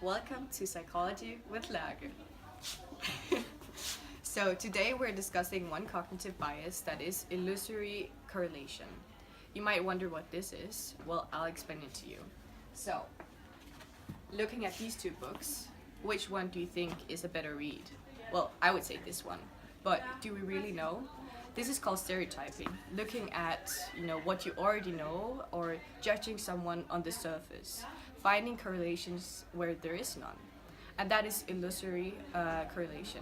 Welcome to Psychology with Lager. So today we're discussing one cognitive bias, that is illusory correlation. You might wonder what this is. Well, I'll explain it to you. So, looking at these two books, which one do you think is a better read? Well, I would say this one. But do we really know? This is called stereotyping, looking at what you already know or judging someone on the surface, finding correlations where there is none. And that is illusory correlation.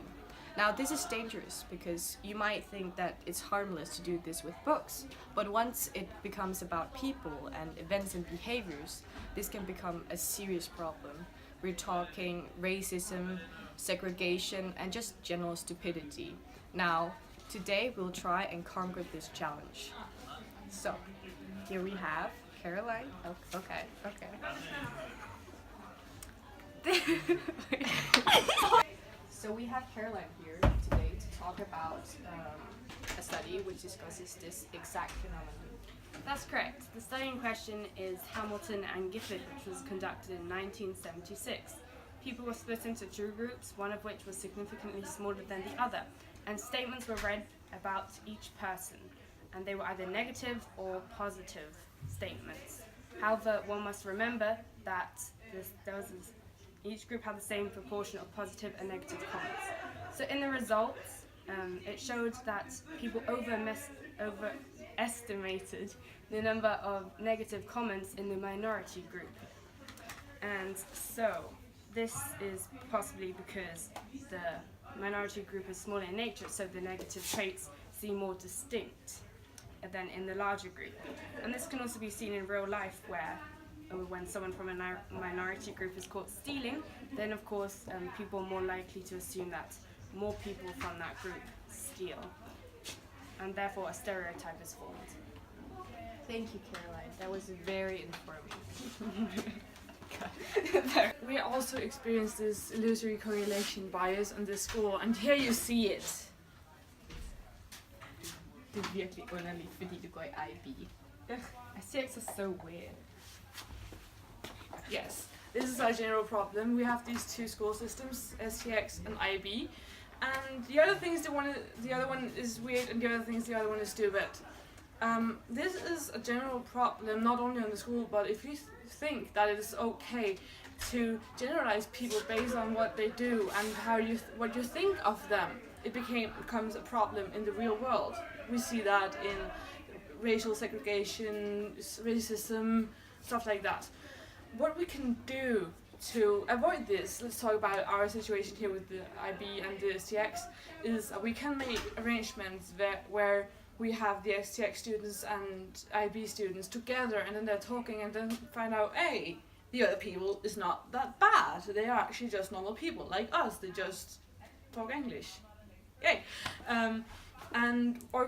Now this is dangerous because you might think that it's harmless to do this with books, but once it becomes about people and events and behaviors, this can become a serious problem. We're talking racism, segregation, and just general stupidity. Now, today we'll try and conquer this challenge. So, here we have Caroline. Oh, okay. So we have Caroline here today to talk about a study which discusses this exact phenomenon. That's correct. The study in question is Hamilton and Gifford, which was conducted in 1976. People were split into two groups, one of which was significantly smaller than the other, and statements were read about each person, and they were either negative or positive statements. However, one must remember that each group had the same proportion of positive and negative comments. So in the results, it showed that people overestimated the number of negative comments in the minority group. And so this is possibly because the minority group is smaller in nature, so the negative traits seem more distinct than in the larger group. And this can also be seen in real life where when someone from a minority group is caught stealing, then of course people are more likely to assume that more people from that group steal, and therefore a stereotype is formed. Thank you, Caroline. That was very informative. We also experienced this illusory correlation bias in this school, and here you see it. Det er virkelig underligt, fordi du går i IB. STX is so weird. Yes, this is our general problem. We have these two school systems, STX and IB, and the other one is weird, and the other thing is the other one is stupid. This is a general problem, not only on the school, but if you think that it is okay to generalize people based on what they do and what you think of them, it becomes a problem in the real world. We see that in racial segregation, racism, stuff like that. What we can do to avoid this, let's talk about our situation here with the IB and the STX, is we can make arrangements where we have the STX students and IB students together, and then they're talking, and then find out, hey, the other people is not that bad. They are actually just normal people like us. They just talk English. Yay! Or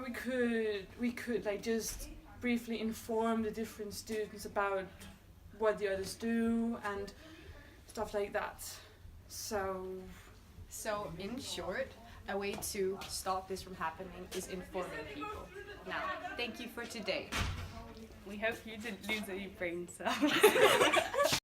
we could like just briefly inform the different students about what the others do and stuff like that. So in short, a way to stop this from happening is informing people. Now, thank you for today. We hope you didn't lose any brain cells.